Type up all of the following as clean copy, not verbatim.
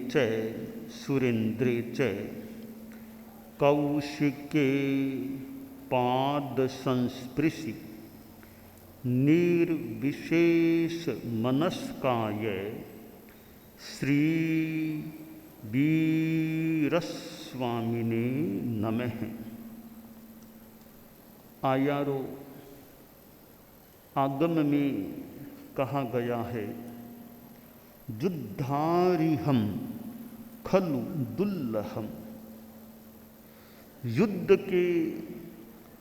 च सुरेन्द्रे च कौशिके पाद संस्पृशि निर्विशेष मनस्काय श्री वीरस्वामिने नमः। आयारो आगम में कहा गया है, युद्धारिहम खलु दुल्लहम। युद्ध के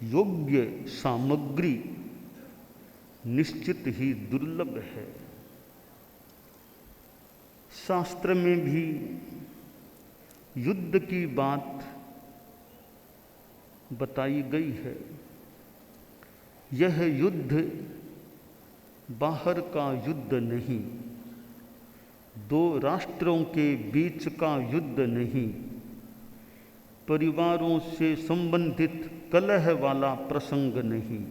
योग्य सामग्री निश्चित ही दुर्लभ है। शास्त्र में भी युद्ध की बात बताई गई है। यह युद्ध बाहर का युद्ध नहीं, दो राष्ट्रों के बीच का युद्ध नहीं, परिवारों से संबंधित कलह वाला प्रसंग नहीं,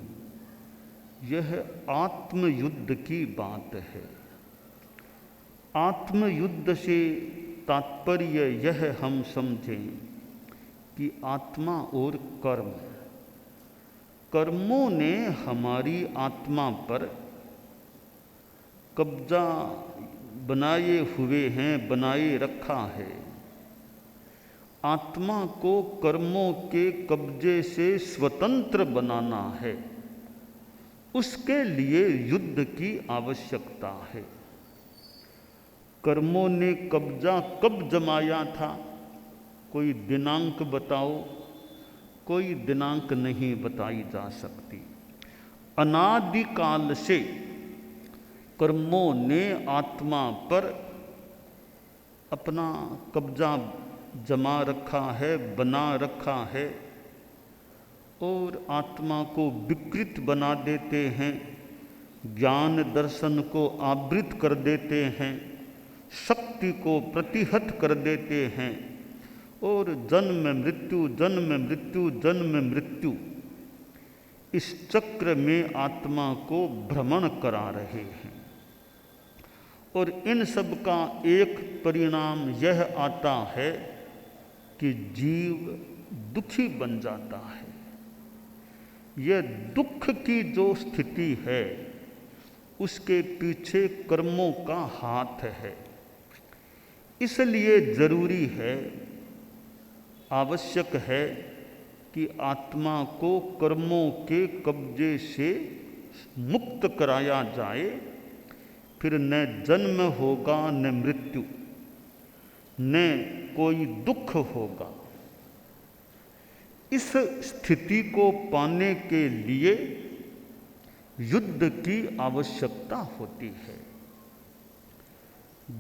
यह आत्मयुद्ध की बात है। आत्मयुद्ध से तात्पर्य यह हम समझें कि आत्मा और कर्म, कर्मों ने हमारी आत्मा पर कब्जा बनाए हुए हैं, बनाए रखा है। आत्मा को कर्मों के कब्जे से स्वतंत्र बनाना है, उसके लिए युद्ध की आवश्यकता है। कर्मों ने कब्जा कब जमाया था, कोई दिनांक बताओ? कोई दिनांक नहीं बताई जा सकती। अनादिकाल से कर्मों ने आत्मा पर अपना कब्जा जमा रखा है, बना रखा है, और आत्मा को विकृत बना देते हैं, ज्ञान दर्शन को आवृत कर देते हैं, शक्ति को प्रतिहत कर देते हैं, और जन्म मृत्यु जन्म मृत्यु जन्म मृत्यु इस चक्र में आत्मा को भ्रमण करा रहे हैं। और इन सब का एक परिणाम यह आता है कि जीव दुखी बन जाता है। यह दुख की जो स्थिति है, उसके पीछे कर्मों का हाथ है। इसलिए जरूरी है, आवश्यक है कि आत्मा को कर्मों के कब्जे से मुक्त कराया जाए। फिर न जन्म होगा, न मृत्यु, न कोई दुख होगा। इस स्थिति को पाने के लिए युद्ध की आवश्यकता होती है।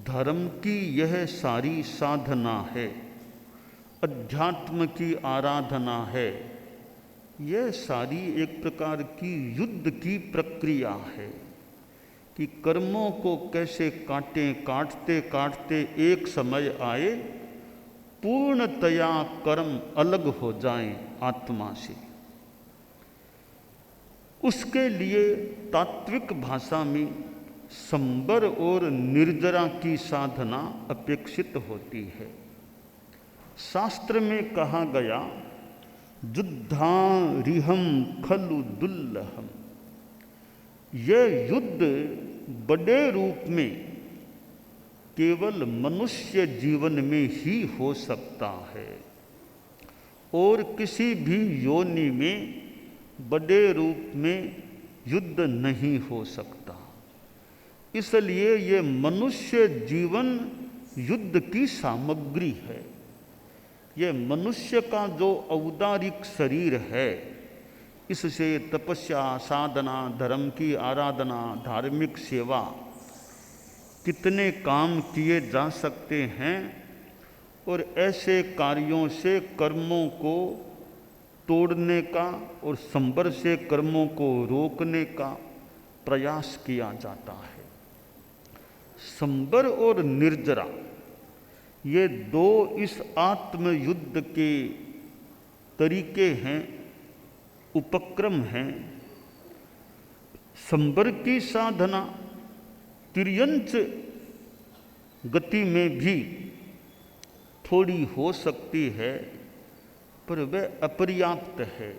धर्म की यह सारी साधना है, अध्यात्म की आराधना है, यह सारी एक प्रकार की युद्ध की प्रक्रिया है कि कर्मों को कैसे काटें, काटते काटते एक समय आए पूर्णतया कर्म अलग हो जाएं आत्मा से। उसके लिए तात्विक भाषा में संबर और निर्जरा की साधना अपेक्षित होती है। शास्त्र में कहा गया, युद्धारिहम खलु दुल्लहम। यह युद्ध बड़े रूप में केवल मनुष्य जीवन में ही हो सकता है, और किसी भी योनि में बड़े रूप में युद्ध नहीं हो सकता। इसलिए ये मनुष्य जीवन युद्ध की सामग्री है। ये मनुष्य का जो औदारिक शरीर है, इससे तपस्या, साधना, धर्म की आराधना, धार्मिक सेवा, कितने काम किए जा सकते हैं। और ऐसे कार्यों से कर्मों को तोड़ने का और संबर से कर्मों को रोकने का प्रयास किया जाता है। संबर और निर्जरा, ये दो इस आत्मयुद्ध के तरीके हैं, उपक्रम हैं। संबर की साधना तिर्यंच गति में भी थोड़ी हो सकती है, पर वह अपर्याप्त है।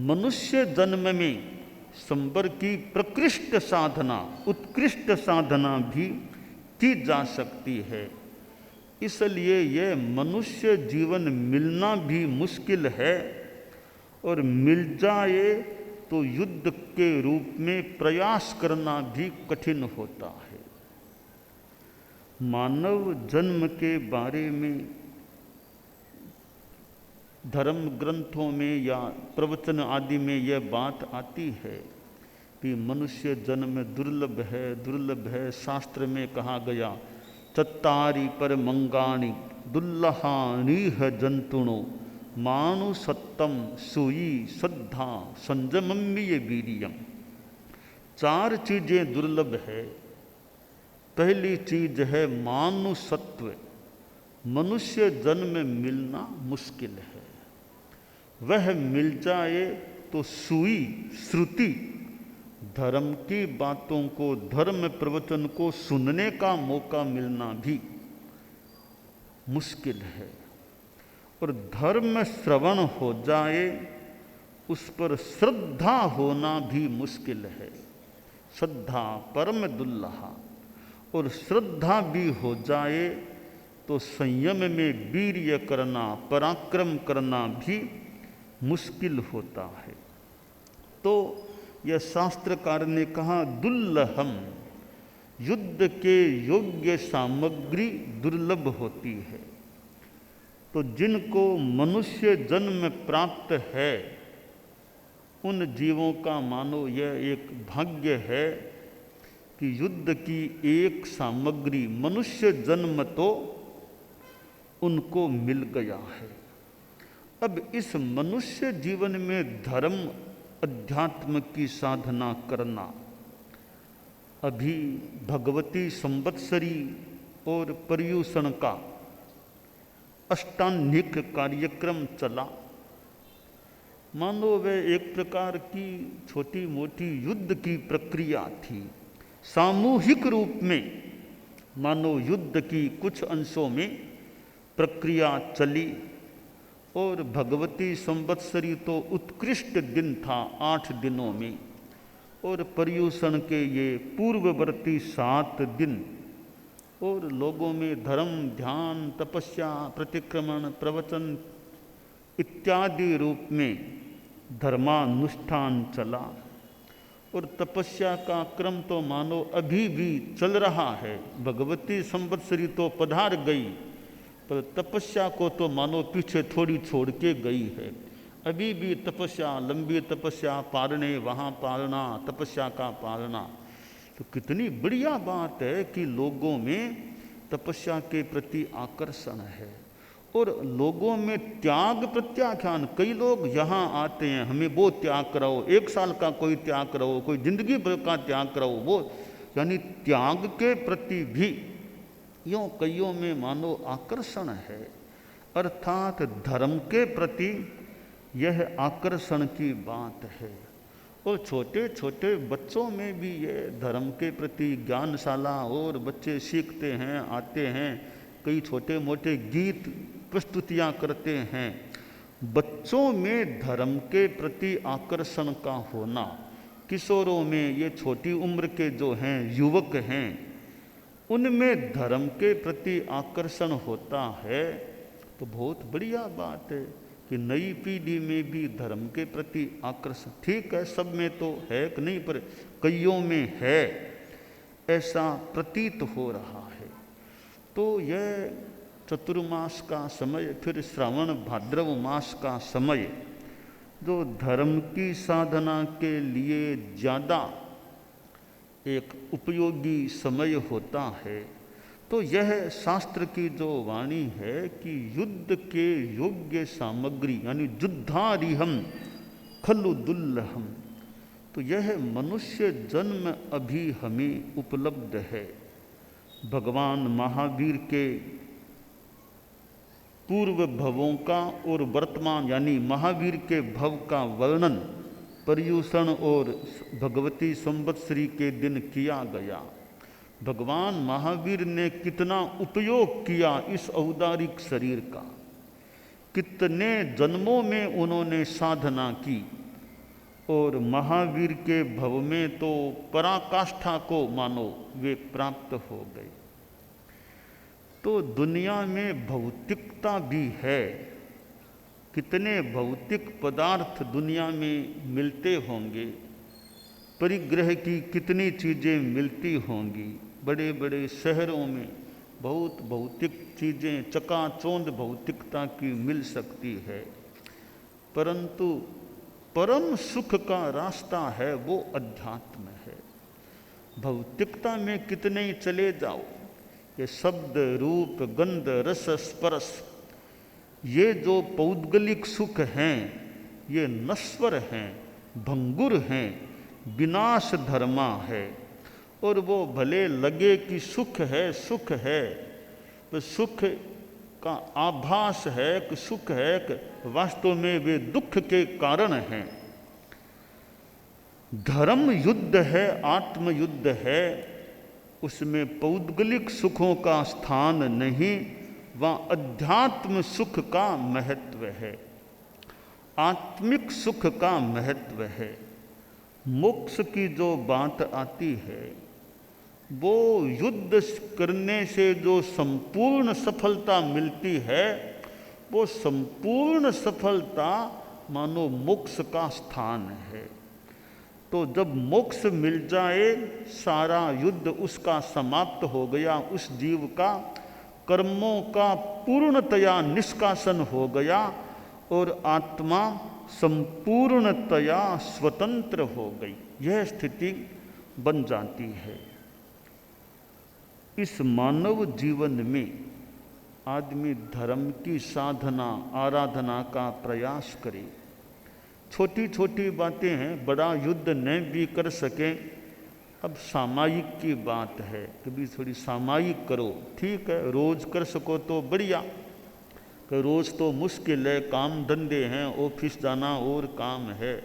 मनुष्य जन्म में संबर की प्रकृष्ट साधना, उत्कृष्ट साधना भी की जा सकती है। इसलिए यह मनुष्य जीवन मिलना भी मुश्किल है, और मिल जाए तो युद्ध के रूप में प्रयास करना भी कठिन होता है। मानव जन्म के बारे में धर्म ग्रंथों में या प्रवचन आदि में यह बात आती है कि मनुष्य जन्म दुर्लभ है, दुर्लभ है। शास्त्र में कहा गया, चत्तारि पर मंगाणी दुर्लहानीह जंतुणो मानुसत्तम सुई श्रद्धा संजमम्य वीरियम। 4 चीजें दुर्लभ है। पहली चीज है मानुसत्व, मनुष्य जन्म मिलना मुश्किल है। वह मिल जाए तो सुई श्रुति, धर्म की बातों को, धर्म प्रवचन को सुनने का मौका मिलना भी मुश्किल है। और धर्म श्रवण हो जाए, उस पर श्रद्धा होना भी मुश्किल है। श्रद्धा परम दुर्लहा। और श्रद्धा भी हो जाए तो संयम में वीर्य करना, पराक्रम करना भी मुश्किल होता है। तो यह शास्त्रकार ने कहा, दुर्लभम, युद्ध के योग्य सामग्री दुर्लभ होती है। तो जिनको मनुष्य जन्म प्राप्त है, उन जीवों का मानो यह एक भाग्य है कि युद्ध की एक सामग्री, मनुष्य जन्म तो उनको मिल गया है। अब इस मनुष्य जीवन में धर्म अध्यात्म की साधना करना, अभी भगवती संवत्सरी और पर्युषण का अष्टांगिक कार्यक्रम चला। मानो वह एक प्रकार की छोटी मोटी युद्ध की प्रक्रिया थी। सामूहिक रूप में मानो युद्ध की कुछ अंशों में प्रक्रिया चली। और भगवती संवत्सरी तो उत्कृष्ट दिन था 8 दिनों में, और पर्युषण के ये पूर्ववर्ती 7 दिन, और लोगों में धर्म, ध्यान, तपस्या, प्रतिक्रमण, प्रवचन इत्यादि रूप में धर्मानुष्ठान चला। और तपस्या का क्रम तो मानो अभी भी चल रहा है। भगवती संवत्सरी तो पधार गई, पर तपस्या को तो मानो पीछे थोड़ी छोड़ के गई है। अभी भी तपस्या, लंबी तपस्या, पालने वहाँ पालना, तपस्या का पालना। तो कितनी बढ़िया बात है कि लोगों में तपस्या के प्रति आकर्षण है, और लोगों में त्याग प्रत्याख्यान। कई लोग यहाँ आते हैं, हमें वो त्याग कराओ, 1 साल का कोई त्याग कराओ, कोई जिंदगी भर का त्याग कराओ, वो यानी त्याग के प्रति भी यों कईयों में मानो आकर्षण है। अर्थात धर्म के प्रति यह आकर्षण की बात है। और छोटे छोटे बच्चों में भी ये धर्म के प्रति ज्ञानशाला, और बच्चे सीखते हैं, आते हैं, कई छोटे मोटे गीत प्रस्तुतियाँ करते हैं। बच्चों में धर्म के प्रति आकर्षण का होना, किशोरों में, ये छोटी उम्र के जो हैं युवक हैं, उनमें धर्म के प्रति आकर्षण होता है, तो बहुत बढ़िया बात है कि नई पीढ़ी में भी धर्म के प्रति आकर्षण। ठीक है, सब में तो है कि नहीं, पर कईयों में है, ऐसा प्रतीत हो रहा है। तो यह चतुर्मास का समय, फिर श्रावण भाद्रव मास का समय, जो धर्म की साधना के लिए ज़्यादा एक उपयोगी समय होता है। तो यह शास्त्र की जो वाणी है कि युद्ध के योग्य सामग्री, यानी युद्धारिहम खलु दुर्लभम, तो यह मनुष्य जन्म अभी हमें उपलब्ध है। भगवान महावीर के पूर्व भवों का और वर्तमान यानी महावीर के भव का वर्णन पर्युषण और भगवती संवत्सरी के दिन किया गया। भगवान महावीर ने कितना उपयोग किया इस औदारिक शरीर का, कितने जन्मों में उन्होंने साधना की, और महावीर के भव में तो पराकाष्ठा को मानो वे प्राप्त हो गए। तो दुनिया में भौतिकता भी है, कितने भौतिक पदार्थ दुनिया में मिलते होंगे, परिग्रह की कितनी चीज़ें मिलती होंगी, बड़े बड़े शहरों में बहुत भौतिक चीज़ें चकाचौंध भौतिकता की मिल सकती है, परंतु परम सुख का रास्ता है वो अध्यात्म है। भौतिकता में कितने ही चले जाओ, ये शब्द रूप गंध रस स्पर्श, ये जो पौद्गलिक सुख हैं ये नश्वर हैं, भंगुर हैं, विनाश धर्मा है। और वो भले लगे कि सुख है, तो सुख का आभास है कि सुख है, कि वास्तव में वे दुख के कारण हैं। धर्म युद्ध है, आत्म युद्ध है, उसमें पौद्गलिक सुखों का स्थान नहीं, वहाँ अध्यात्म सुख का महत्व है, आत्मिक सुख का महत्व है। मोक्ष की जो बात आती है वो युद्ध करने से जो संपूर्ण सफलता मिलती है, वो संपूर्ण सफलता मानो मोक्ष का स्थान है। तो जब मोक्ष मिल जाए, सारा युद्ध उसका समाप्त हो गया, उस जीव का कर्मों का पूर्णतया निष्कासन हो गया और आत्मा संपूर्णतया स्वतंत्र हो गई, यह स्थिति बन जाती है। इस मानव जीवन में आदमी धर्म की साधना आराधना का प्रयास करे। छोटी छोटी बातें हैं, बड़ा युद्ध न भी कर सकें, अब सामायिक की बात है, कभी थोड़ी सामायिक करो, ठीक है, रोज़ कर सको तो बढ़िया, कि रोज़ तो मुश्किल है, काम धंधे हैं, ऑफिस जाना और काम है,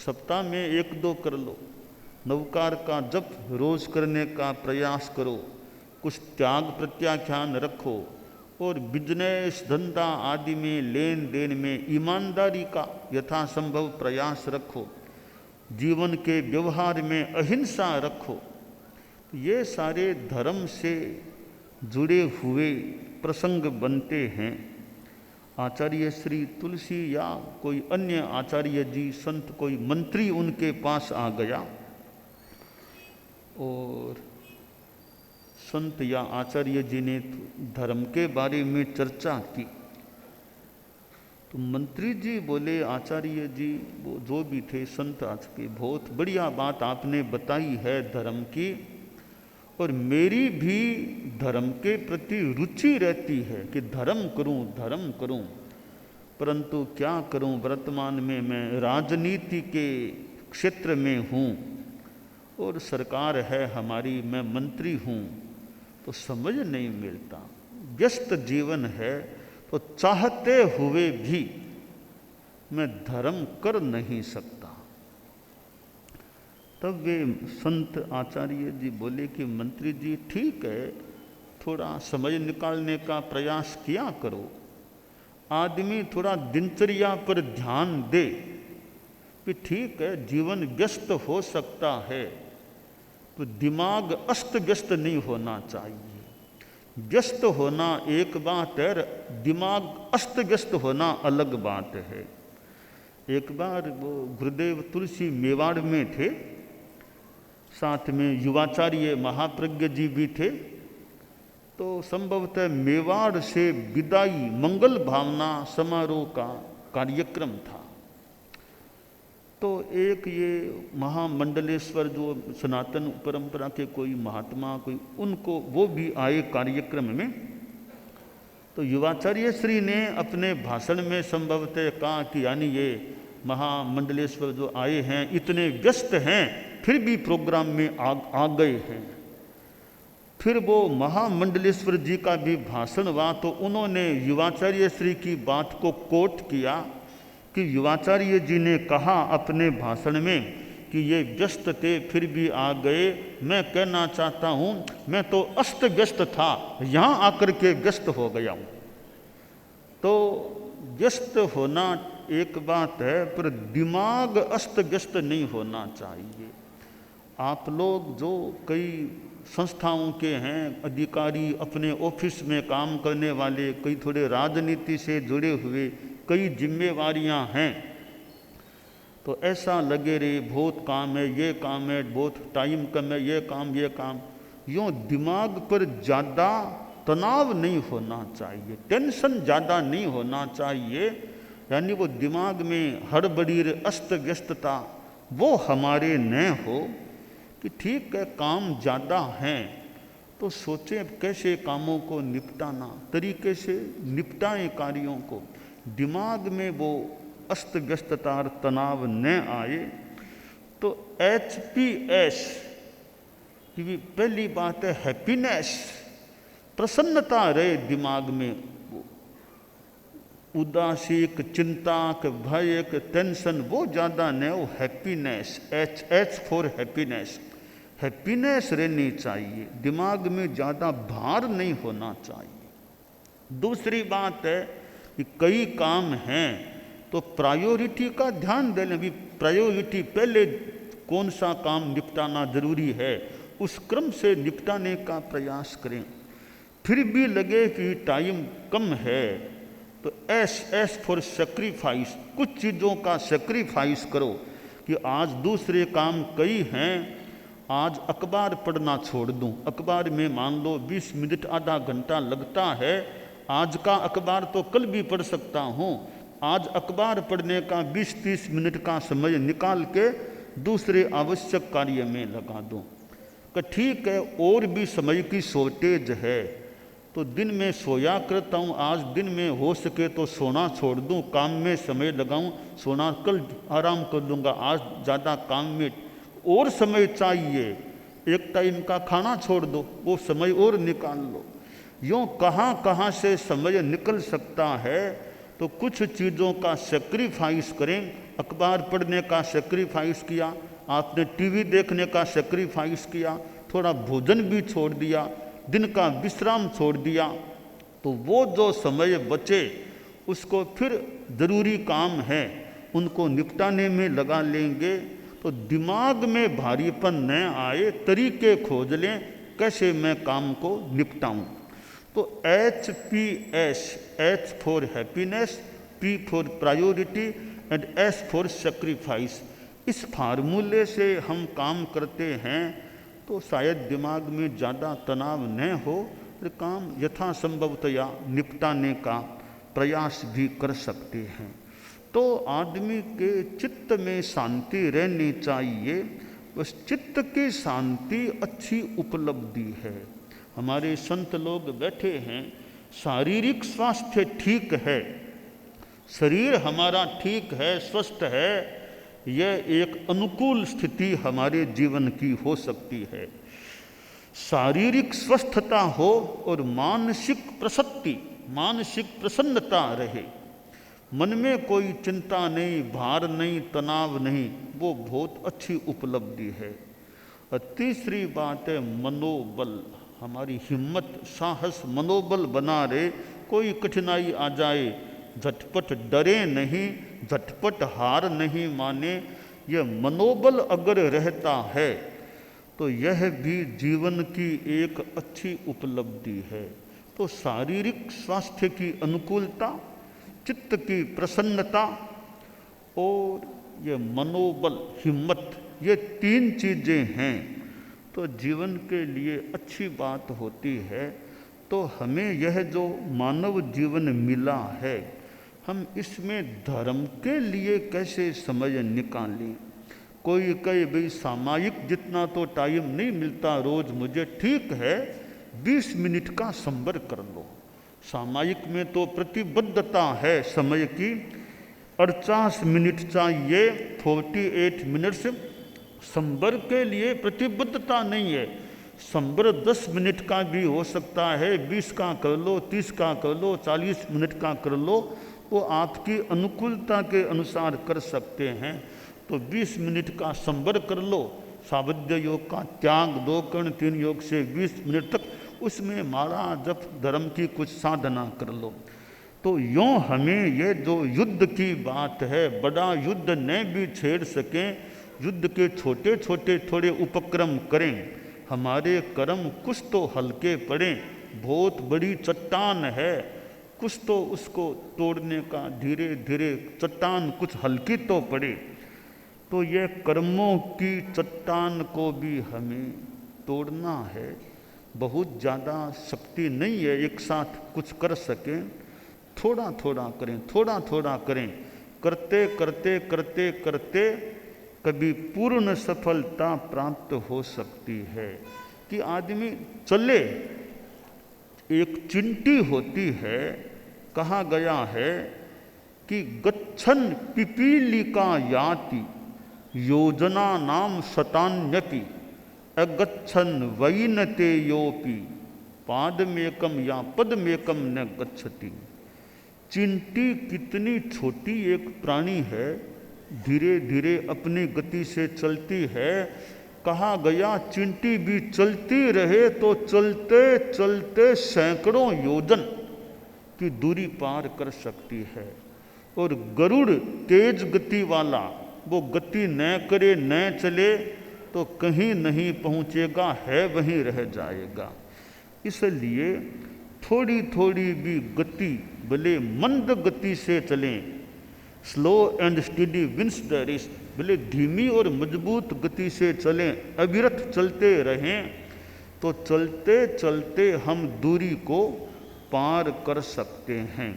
सप्ताह में 1-2 कर लो। नवकार का जप रोज़ करने का प्रयास करो, कुछ त्याग प्रत्याख्यान रखो, और बिजनेस धंधा आदि में लेन देन में ईमानदारी का यथासंभव प्रयास रखो, जीवन के व्यवहार में अहिंसा रखो। ये सारे धर्म से जुड़े हुए प्रसंग बनते हैं। आचार्य श्री तुलसी या कोई अन्य आचार्य जी संत, कोई मंत्री उनके पास आ गया और संत या आचार्य जी ने धर्म के बारे में चर्चा की। तो मंत्री जी बोले, आचार्य जी वो जो भी थे संत आज के, बहुत बढ़िया बात आपने बताई है धर्म की, और मेरी भी धर्म के प्रति रुचि रहती है कि धर्म करूं, परंतु क्या करूं, वर्तमान में मैं राजनीति के क्षेत्र में हूं और सरकार है हमारी, मैं मंत्री हूं, तो समझ नहीं मिलता, व्यस्त जीवन है, तो चाहते हुए भी मैं धर्म कर नहीं सकता। तब वे संत आचार्य जी बोले कि मंत्री जी ठीक है, थोड़ा समय निकालने का प्रयास किया करो, आदमी थोड़ा दिनचर्या पर ध्यान दे, कि ठीक है जीवन व्यस्त हो सकता है, तो दिमाग अस्त व्यस्त नहीं होना चाहिए। व्यस्त होना एक बात है, दिमाग अस्त व्यस्त होना अलग बात है। एक बार वो गुरुदेव तुलसी मेवाड़ में थे, साथ में युवाचार्य महाप्रज्ञ जी भी थे, तो संभवतः मेवाड़ से विदाई मंगल भावना समारोह का कार्यक्रम था। तो एक ये महामंडलेश्वर जो सनातन परंपरा के कोई महात्मा, कोई उनको, वो भी आए कार्यक्रम में। तो युवाचार्य श्री ने अपने भाषण में संभवतः कहा कि यानी ये महामंडलेश्वर जो आए हैं इतने व्यस्त हैं, फिर भी प्रोग्राम में आ गए हैं। फिर वो महामंडलेश्वर जी का भी भाषण हुआ, तो उन्होंने युवाचार्य श्री की बात को कोट किया कि युवाचार्य जी ने कहा अपने भाषण में कि ये व्यस्त थे फिर भी आ गए। मैं कहना चाहता हूँ मैं तो अस्त व्यस्त था, यहाँ आकर के व्यस्त हो गया हूँ। तो व्यस्त होना एक बात है, पर दिमाग अस्त व्यस्त नहीं होना चाहिए। आप लोग जो कई संस्थाओं के हैं अधिकारी, अपने ऑफिस में काम करने वाले, कई थोड़े राजनीति से जुड़े हुए, कई जिम्मेवारियां हैं, तो ऐसा लगे रे बहुत काम है, ये काम है, बहुत टाइम कम है, ये काम, यूँ दिमाग पर ज़्यादा तनाव नहीं होना चाहिए, टेंशन ज़्यादा नहीं होना चाहिए। यानी वो दिमाग में हड़बड़ी अस्त व्यस्तता वो हमारे न हो कि ठीक है काम ज़्यादा हैं तो सोचें कैसे कामों को निपटाना, तरीके से निपटाएं कार्यों को, दिमाग में वो अस्त व्यस्तता और तनाव न आए। तो HPS की पहली बात है हैप्पीनेस, प्रसन्नता रहे दिमाग में, उदासी, एक चिंता, एक भय, एक टेंशन वो ज़्यादा न हो, happiness, H for happiness, happiness रहनी चाहिए, दिमाग में ज़्यादा भार नहीं होना चाहिए। दूसरी बात है कि कई काम हैं तो प्रायोरिटी का ध्यान दे लें, प्रायोरिटी पहले कौन सा काम निपटाना ज़रूरी है उस क्रम से निपटाने का प्रयास करें। फिर भी लगे कि टाइम कम है तो S फॉर सेक्रीफाइस, कुछ चीज़ों का सेक्रीफाइस करो कि आज दूसरे काम कई हैं, आज अखबार पढ़ना छोड़ दूं, अखबार में मान लो 20 मिनट आधा घंटा लगता है, आज का अखबार तो कल भी पढ़ सकता हूं, आज अखबार पढ़ने का 20-30 मिनट का समय निकाल के दूसरे आवश्यक कार्य में लगा दूं। कि ठीक है और भी समय की शॉर्टेज है तो दिन में सोया करता हूँ, आज दिन में हो सके तो सोना छोड़ दूँ, काम में समय लगाऊँ, सोना कल आराम कर लूँगा, आज ज़्यादा काम में और समय चाहिए, एक टाइम का खाना छोड़ दो, वो समय और निकाल लो। यूँ कहाँ से समय निकल सकता है तो कुछ चीज़ों का सेक्रीफाइस करें। अखबार पढ़ने का सेक्रीफाइस किया, आपने टीवी देखने का सेक्रीफाइस किया, थोड़ा भोजन भी छोड़ दिया, दिन का विश्राम छोड़ दिया, तो वो जो समय बचे उसको फिर ज़रूरी काम है उनको निपटाने में लगा लेंगे तो दिमाग में भारीपन न आए, तरीके खोज लें कैसे मैं काम को निपटाऊं। तो HPS, H for happiness, P for priority and S for sacrifice, इस फार्मूले से हम काम करते हैं तो शायद दिमाग में ज़्यादा तनाव न हो, तो काम यथासंभवतया निपटाने का प्रयास भी कर सकते हैं। तो आदमी के चित्त में शांति रहनी चाहिए, बस चित्त की शांति अच्छी उपलब्धि है। हमारे संत लोग बैठे हैं, शारीरिक स्वास्थ्य ठीक है, शरीर हमारा ठीक है, स्वस्थ है, यह एक अनुकूल स्थिति हमारे जीवन की हो सकती है। शारीरिक स्वस्थता हो और मानसिक प्रसन्नति, मानसिक प्रसन्नता रहे, मन में कोई चिंता नहीं, भार नहीं, तनाव नहीं, वो बहुत अच्छी उपलब्धि है। और तीसरी बात है मनोबल, हमारी हिम्मत, साहस, मनोबल बना रहे, कोई कठिनाई आ जाए झटपट डरे नहीं, झटपट हार नहीं माने, यह मनोबल अगर रहता है तो यह भी जीवन की एक अच्छी उपलब्धि है। तो शारीरिक स्वास्थ्य की अनुकूलता, चित्त की प्रसन्नता और ये मनोबल, हिम्मत, ये तीन चीज़ें हैं तो जीवन के लिए अच्छी बात होती है। तो हमें यह जो मानव जीवन मिला है, हम इसमें धर्म के लिए कैसे समय निकालें। कोई कहे भाई सामायिक जितना तो टाइम नहीं मिलता रोज़ मुझे, ठीक है 20 मिनट का संबर कर लो। सामायिक में तो प्रतिबद्धता है समय की, 50 मिनट चाहिए, 48 मिनट्स। संबर के लिए प्रतिबद्धता नहीं है, संबर 10 मिनट का भी हो सकता है, 20 का कर लो, 30 का कर लो, 40 मिनट का कर लो, वो आपकी अनुकूलता के अनुसार कर सकते हैं। तो 20 मिनट का संवर कर लो, सावध्य योग का त्याग 2 कर्ण 3 योग से 20 मिनट तक उसमें माला जप धर्म की कुछ साधना कर लो। तो यूँ हमें ये जो युद्ध की बात है, बड़ा युद्ध न भी छेड़ सकें, युद्ध के छोटे छोटे थोड़े उपक्रम करें, हमारे कर्म कुछ तो हल्के पड़ें। बहुत बड़ी चट्टान है, कुछ तो उसको तोड़ने का धीरे धीरे चट्टान कुछ हल्की तो पड़े। तो ये कर्मों की चट्टान को भी हमें तोड़ना है। बहुत ज़्यादा शक्ति नहीं है एक साथ कुछ कर सकें, थोड़ा थोड़ा करें, थोड़ा थोड़ा करें, करते करते करते करते कभी पूर्ण सफलता प्राप्त हो सकती है। कि आदमी चले, एक चिंटी होती है, कहा गया है कि गच्छन पिपीलिका याति योजना नाम शतान्यपि अगच्छन वैनते योपि पादमेकम या पदमेकम न गच्छति। चिंटी कितनी छोटी एक प्राणी है, धीरे धीरे अपनी गति से चलती है। कहा गया चिंटी भी चलती रहे तो चलते चलते सैकड़ों योजन की दूरी पार कर सकती है। और गरुड़ तेज गति वाला, वो गति न करे न चले तो कहीं नहीं पहुँचेगा, है वहीं रह जाएगा। इसलिए थोड़ी थोड़ी भी गति, भले मंद गति से चलें, slow and steady wins the race, भले धीमी और मजबूत गति से चलें, अविरत चलते रहें, तो चलते चलते हम दूरी को पार कर सकते हैं।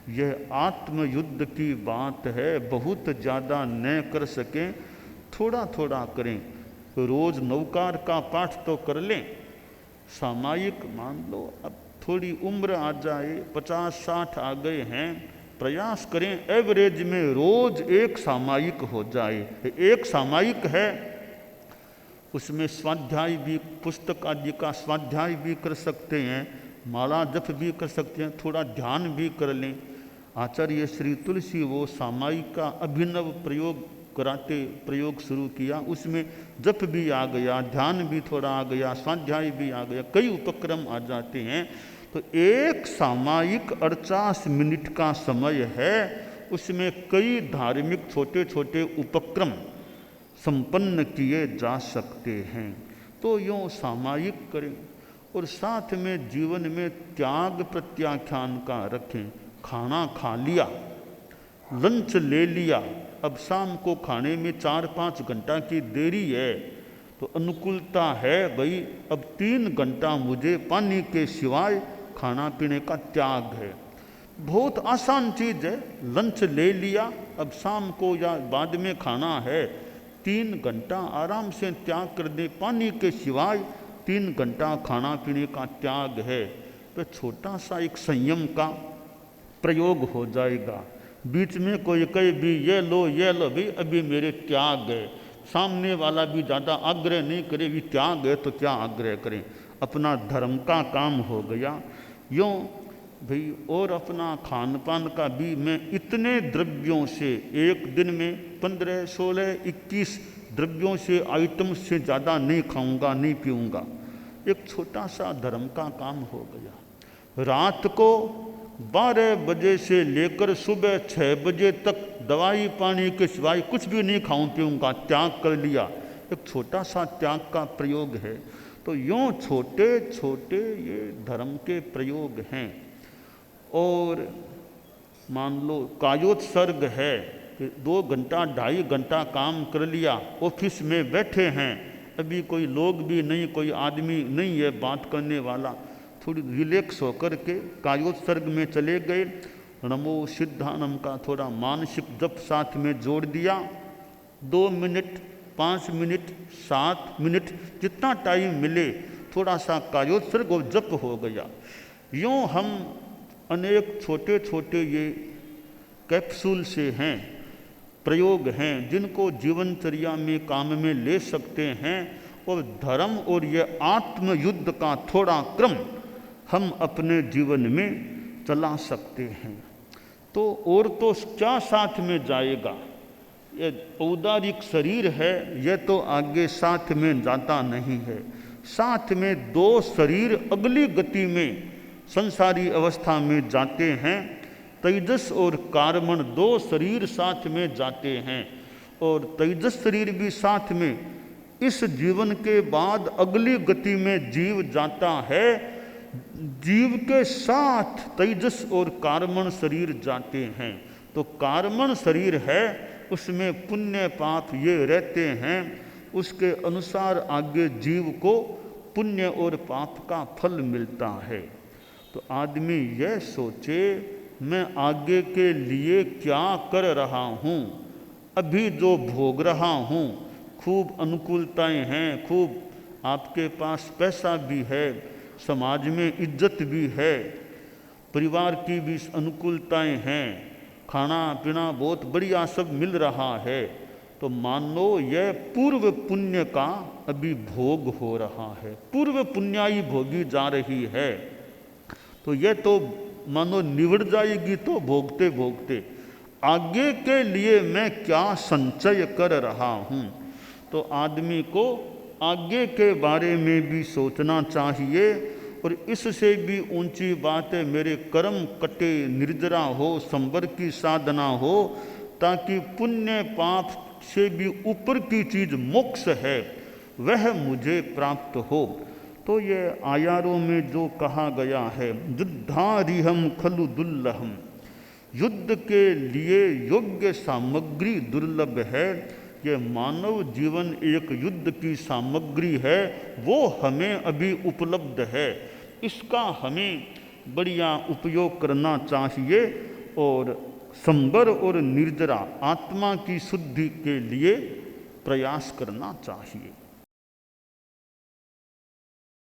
यह आत्मयुद्ध की बात है। बहुत ज़्यादा न कर सकें, थोड़ा थोड़ा करें। रोज़ नवकार का पाठ तो कर लें। सामायिक मान लो, अब थोड़ी उम्र आ जाए, 50-60 आ गए हैं, प्रयास करें एवरेज में रोज एक सामायिक हो जाए। एक सामायिक है, उसमें स्वाध्याय भी, पुस्तक आदि का स्वाध्याय भी कर सकते हैं, माला जप भी कर सकते हैं, थोड़ा ध्यान भी कर लें। आचार्य श्री तुलसी वो सामायिक का अभिनव प्रयोग शुरू किया, उसमें जप भी आ गया, ध्यान भी थोड़ा आ गया, स्वाध्याय भी आ गया, कई उपक्रम आ जाते हैं। तो एक सामायिक 48 मिनट का समय है, उसमें कई धार्मिक छोटे छोटे उपक्रम संपन्न किए जा सकते हैं। तो यूँ सामायिक करें और साथ में जीवन में त्याग प्रत्याख्यान का रखें। खाना खा लिया, लंच ले लिया, अब शाम को खाने में 4-5 घंटा की देरी है, तो अनुकूलता है भाई, अब 3 घंटा मुझे पानी के सिवाय खाना पीने का त्याग है। बहुत आसान चीज़ है, लंच ले लिया, अब शाम को या बाद में खाना है, 3 घंटा आराम से त्याग कर दे, पानी के सिवाय 3 घंटा खाना पीने का त्याग है। तो छोटा सा एक संयम का प्रयोग हो जाएगा। बीच में कोई कहे भी ये लो भी, अभी मेरे त्याग है, सामने वाला भी ज़्यादा आग्रह नहीं करे, भी त्याग है तो क्या आग्रह करें, अपना धर्म का काम हो गया। यूँ भाई, और अपना खान पान का भी, मैं इतने द्रव्यों से एक दिन में 15, 16, 21 द्रव्यों से आइटम से ज़्यादा नहीं खाऊंगा, नहीं पीऊँगा, एक छोटा सा धर्म का काम हो गया। रात को 12 बजे से लेकर सुबह 6 बजे तक दवाई पानी के सिवाय कुछ भी नहीं खाऊं पीऊँगा, त्याग कर लिया, एक छोटा सा त्याग का प्रयोग है। तो यूँ छोटे छोटे ये धर्म के प्रयोग हैं। और मान लो कायोत्सर्ग है कि 2 घंटा 2.5 घंटा काम कर लिया, ऑफिस में बैठे हैं, अभी कोई लोग भी नहीं, कोई आदमी नहीं है बात करने वाला, थोड़ी रिलैक्स होकर के कायोत्सर्ग में चले गए, नमो सिद्धानम का थोड़ा मानसिक जप साथ में जोड़ दिया, 2 मिनट 5 मिनट 7 मिनट जितना टाइम मिले थोड़ा सा कायोत्सर्ग और जप हो गया। यूँ हम अनेक छोटे छोटे ये कैप्सूल से हैं, प्रयोग हैं, जिनको जीवनचर्या में काम में ले सकते हैं। और धर्म और ये आत्मयुद्ध का थोड़ा क्रम हम अपने जीवन में चला सकते हैं। तो और तो क्या साथ में जाएगा, ये औदारिक शरीर है, यह तो आगे साथ में जाता नहीं है। साथ में दो शरीर अगली गति में संसारी अवस्था में जाते हैं। तेजस और कार्बन दो शरीर साथ में जाते हैं, और तेजस शरीर भी साथ में इस जीवन के बाद अगली गति में जीव जाता है। जीव के साथ तेजस और कार्बन शरीर जाते हैं। तो कार्बन शरीर है, उसमें पुण्य पाप ये रहते हैं, उसके अनुसार आगे जीव को पुण्य और पाप का फल मिलता है। तो आदमी यह सोचे मैं आगे के लिए क्या कर रहा हूँ, अभी जो भोग रहा हूँ, खूब अनुकूलताएं हैं, खूब आपके पास पैसा भी है, समाज में इज्जत भी है, परिवार की भी अनुकूलताएं हैं, खाना पीना बहुत बढ़िया सब मिल रहा है, तो मानो यह पूर्व पुण्य का अभी भोग हो रहा है, पूर्व पुण्याई भोगी जा रही है। तो यह तो मानो निवड़ जाएगी, तो भोगते भोगते आगे के लिए मैं क्या संचय कर रहा हूँ। तो आदमी को आगे के बारे में भी सोचना चाहिए, और इससे भी ऊंची बात है मेरे कर्म कटे, निर्जरा हो, संवर की साधना हो, ताकि पुण्य पाप से भी ऊपर की चीज मोक्ष है वह मुझे प्राप्त हो। तो ये आयारों में जो कहा गया है, युद्धारिहम खलु दुर्लभम, युद्ध के लिए योग्य सामग्री दुर्लभ है। ये मानव जीवन एक युद्ध की सामग्री है, वो हमें अभी उपलब्ध है, इसका हमें बढ़िया उपयोग करना चाहिए, और संबर और निर्जरा आत्मा की शुद्धि के लिए प्रयास करना चाहिए।